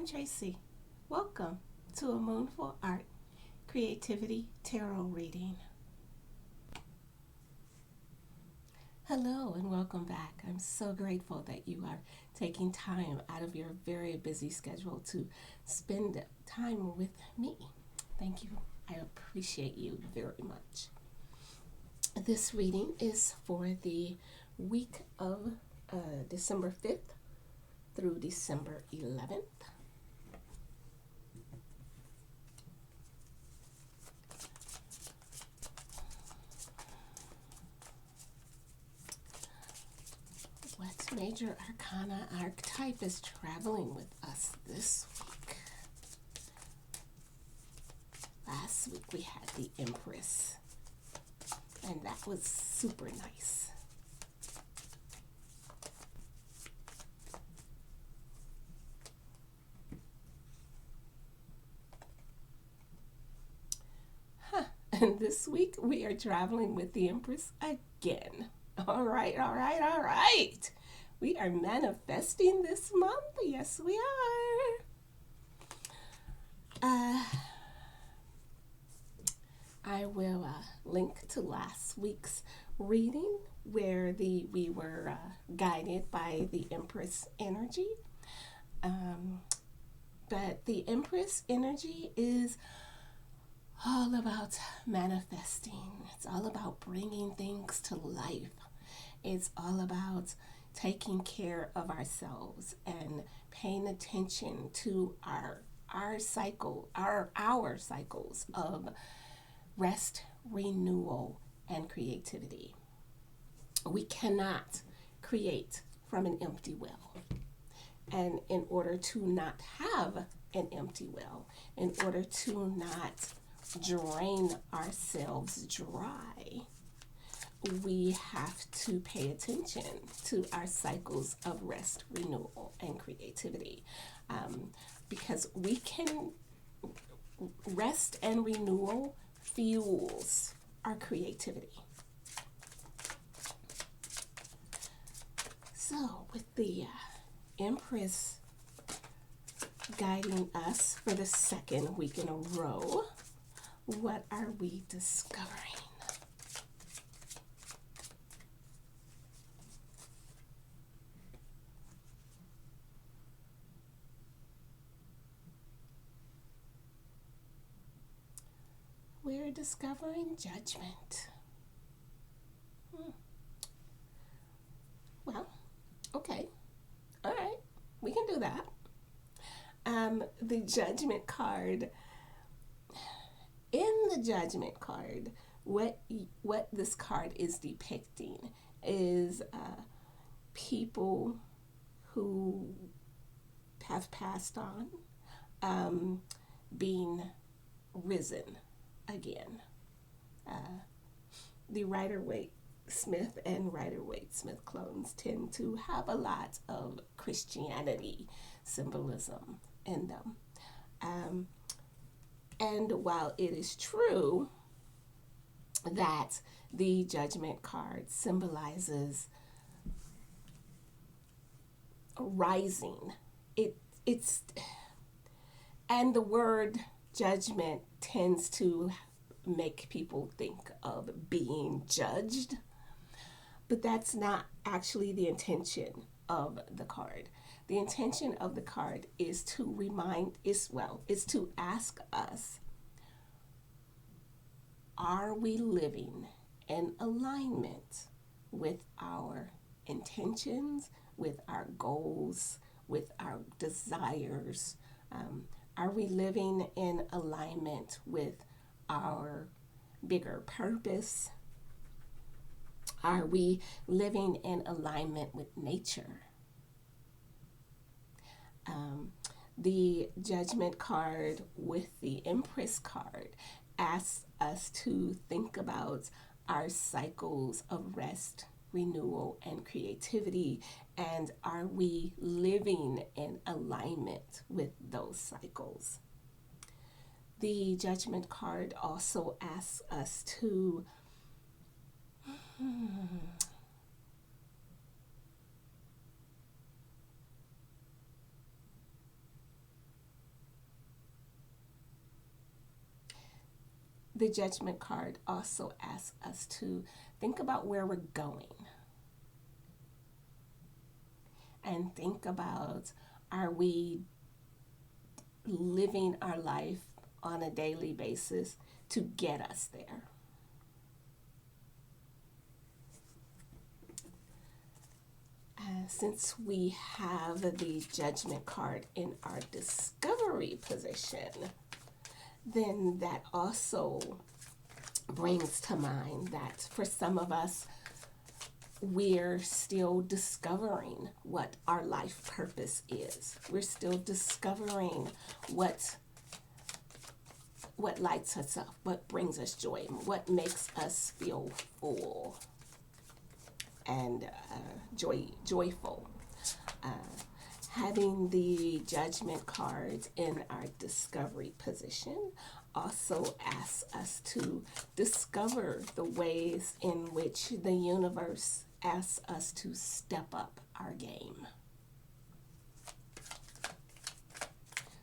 Tracy. Welcome to a MoonFullArt Creativity Tarot Reading. Hello and welcome back. I'm so grateful that you are taking time out of your very busy schedule to spend time with me. Thank you. I appreciate you very much. This reading is for the week of December 5th through December 11th. What major arcana archetype is traveling with us this week? Last week we had the Empress, and that was super nice. And this week we are traveling with the Empress again. All right. We are manifesting this month. Yes, we are. I will link to last week's reading where we were guided by the Empress energy. But the Empress energy is all about manifesting. It's all about bringing things to life. It's all about taking care of ourselves and paying attention to our cycles of rest, renewal, and creativity. We cannot create from an empty well. And in order to not have an empty well, in order to not drain ourselves dry, we have to pay attention to our cycles of rest, renewal, and creativity. Because we can, rest and renewal fuels our creativity. So with the Empress guiding us for the second week in a row, what are we discovering? We're discovering judgment. Well, okay. All right. We can do that. The judgment card. In the judgment card, what this card is depicting is people who have passed on being risen again. The Rider-Waite-Smith and Rider-Waite-Smith clones tend to have a lot of Christianity symbolism in them. And while it is true that the judgment card symbolizes rising, and the word judgment tends to make people think of being judged, but that's not actually the intention of the card. The intention of the card is to ask us, are we living in alignment with our intentions, with our goals, with our desires? Are we living in alignment with our bigger purpose? Are we living in alignment with nature? The judgment card with the Empress card asks us to think about our cycles of rest, renewal, and creativity, and are we living in alignment with those cycles? The judgment card also asks us to the Judgment card also asks us to think about where we're going and think about, are we living our life on a daily basis to get us there? Since we have the Judgment card in our discovery position, then that also brings to mind that for some of us, we're still discovering what our life purpose is. We're still discovering what lights us up, what brings us joy, what makes us feel full and joyful. Having the Judgment cards in our discovery position also asks us to discover the ways in which the universe asks us to step up our game.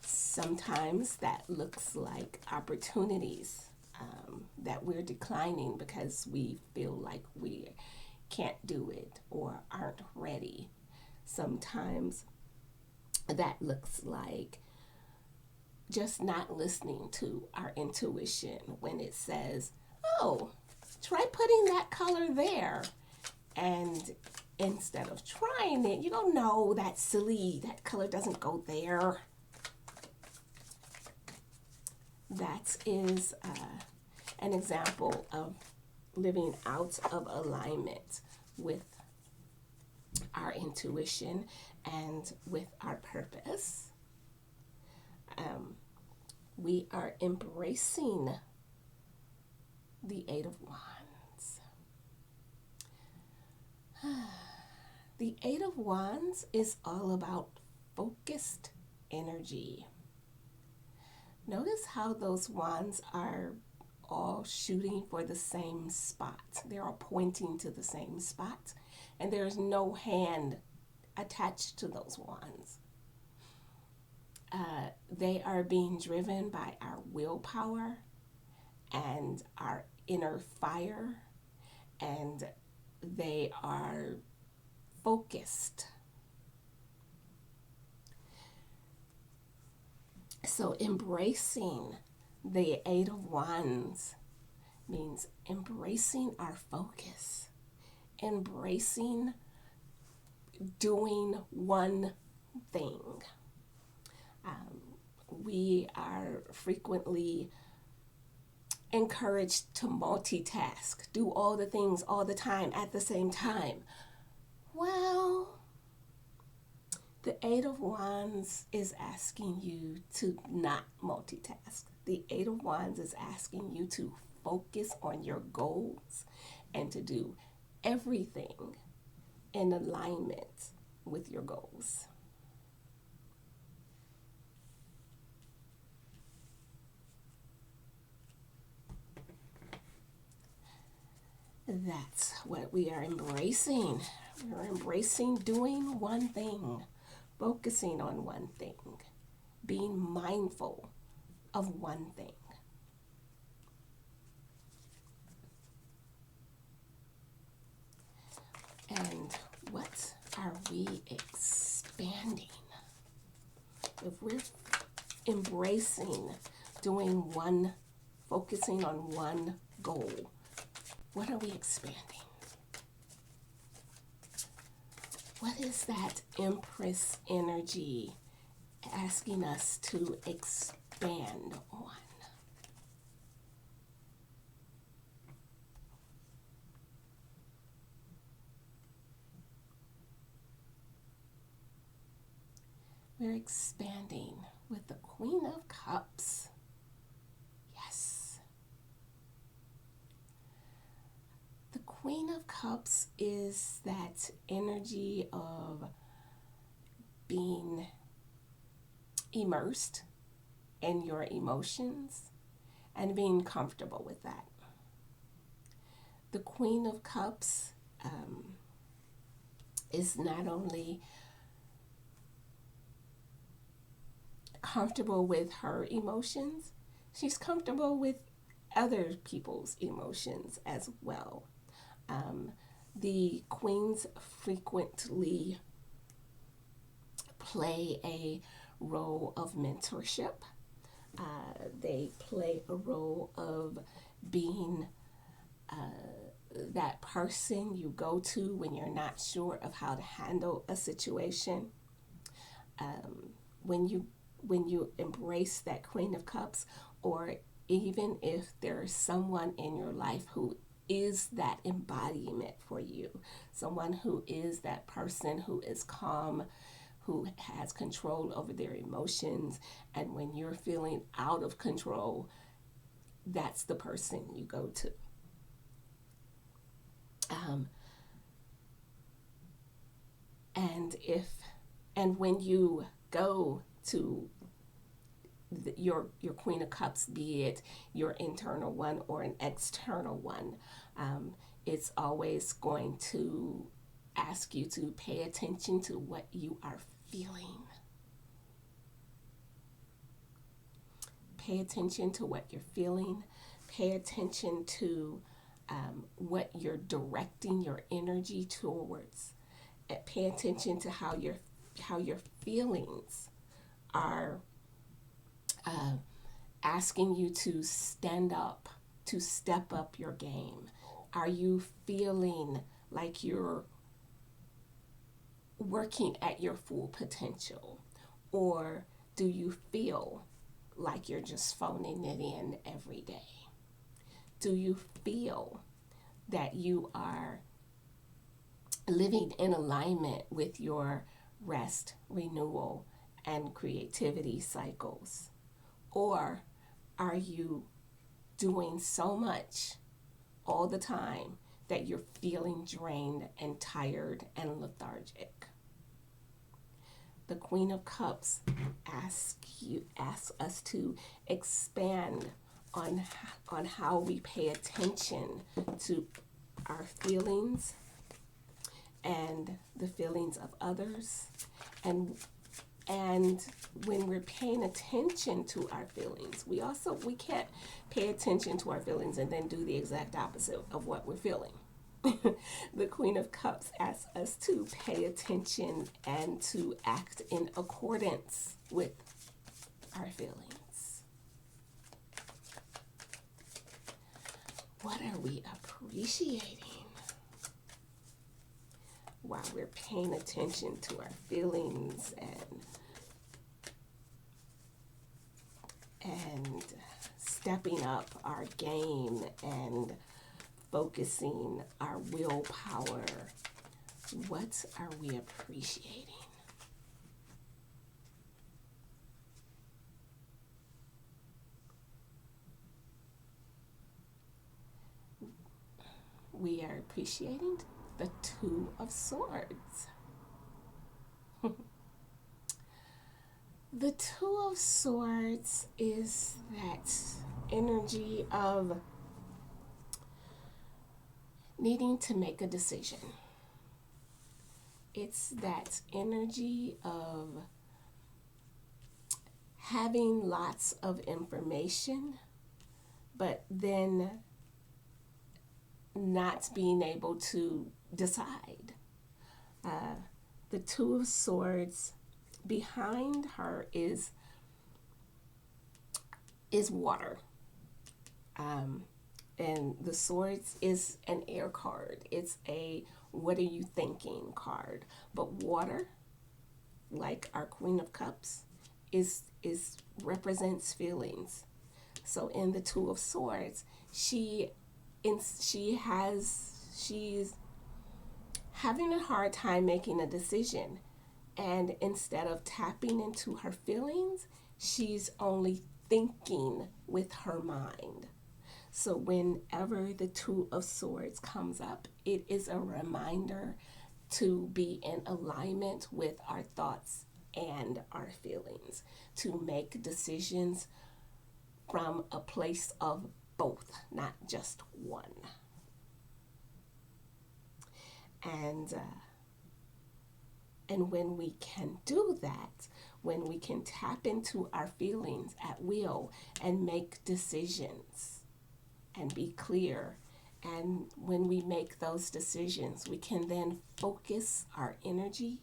Sometimes that looks like opportunities that we're declining because we feel like we can't do it or aren't ready. Sometimes that looks like just not listening to our intuition when it says, oh, try putting that color there. And instead of trying it, you go, no, that's silly. That color doesn't go there. That is an example of living out of alignment with our intuition and with our purpose. We are embracing the Eight of Wands. The Eight of Wands is all about focused energy. Notice how those wands are all shooting for the same spot. They're all pointing to the same spot, and there's no hand attached to those wands. They are being driven by our willpower and our inner fire, and they are focused. So embracing the Eight of Wands means embracing our focus, embracing doing one thing. We are frequently encouraged to multitask, do all the things all the time at the same time. Well, the Eight of Wands is asking you to not multitask. The Eight of Wands is asking you to focus on your goals and to do everything in alignment with your goals. That's what we are embracing. We're embracing doing one thing, focusing on one thing, being mindful of one thing. And what are we expanding? If we're embracing doing one, focusing on one goal, what are we expanding? What is that Empress energy asking us to expand on? We're expanding with the Queen of Cups. Yes. The Queen of Cups is that energy of being immersed in your emotions and being comfortable with that. The Queen of Cups is not only comfortable with her emotions, she's comfortable with other people's emotions as well. The queens frequently play a role of mentorship. They play a role of being that person you go to when you're not sure of how to handle a situation. When you embrace that Queen of Cups, or even if there's someone in your life who is that embodiment for you, someone who is that person who is calm, who has control over their emotions, and when you're feeling out of control, that's the person you go to. And when you go to your Queen of Cups, be it your internal one or an external one, it's always going to ask you to pay attention to what you are feeling. Pay attention to what you're feeling. Pay attention to what you're directing your energy towards. Pay attention to how your feelings are asking you to stand up, to step up your game. Are you feeling like you're working at your full potential? Or do you feel like you're just phoning it in every day? Do you feel that you are living in alignment with your rest, renewal, and creativity cycles? Or are you doing so much all the time that you're feeling drained and tired and lethargic? The Queen of Cups asks us to expand on how we pay attention to our feelings and the feelings of others, and when we're paying attention to our feelings, we can't pay attention to our feelings and then do the exact opposite of what we're feeling. The Queen of Cups asks us to pay attention and to act in accordance with our feelings. What are we appreciating while we're paying attention to our feelings and stepping up our game and focusing our willpower? What are we appreciating? We are appreciating the Two of Swords. The Two of Swords is that energy of needing to make a decision. It's that energy of having lots of information, but then not being able to decide. The Two of Swords, behind her is water. And the Swords is an air card. It's a what are you thinking card. But water, like our Queen of Cups, is represents feelings. So in the Two of Swords, she's having a hard time making a decision, and instead of tapping into her feelings, she's only thinking with her mind. So whenever the Two of Swords comes up, it is a reminder to be in alignment with our thoughts and our feelings, to make decisions from a place of both, not just one. And when we can do that, when we can tap into our feelings at will and make decisions, and be clear. And when we make those decisions, we can then focus our energy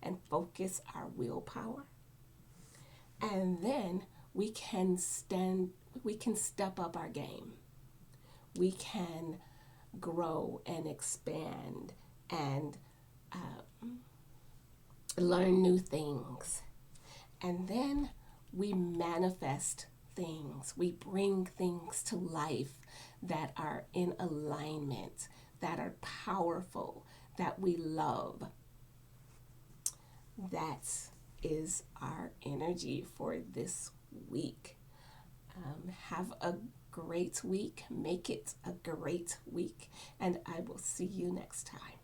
and focus our willpower. And then we can step up our game. We can grow and expand and learn new things. And then we manifest things. We bring things to life that are in alignment, that are powerful, that we love. That is our energy for this week. Have a great week. Make it a great week. And I will see you next time.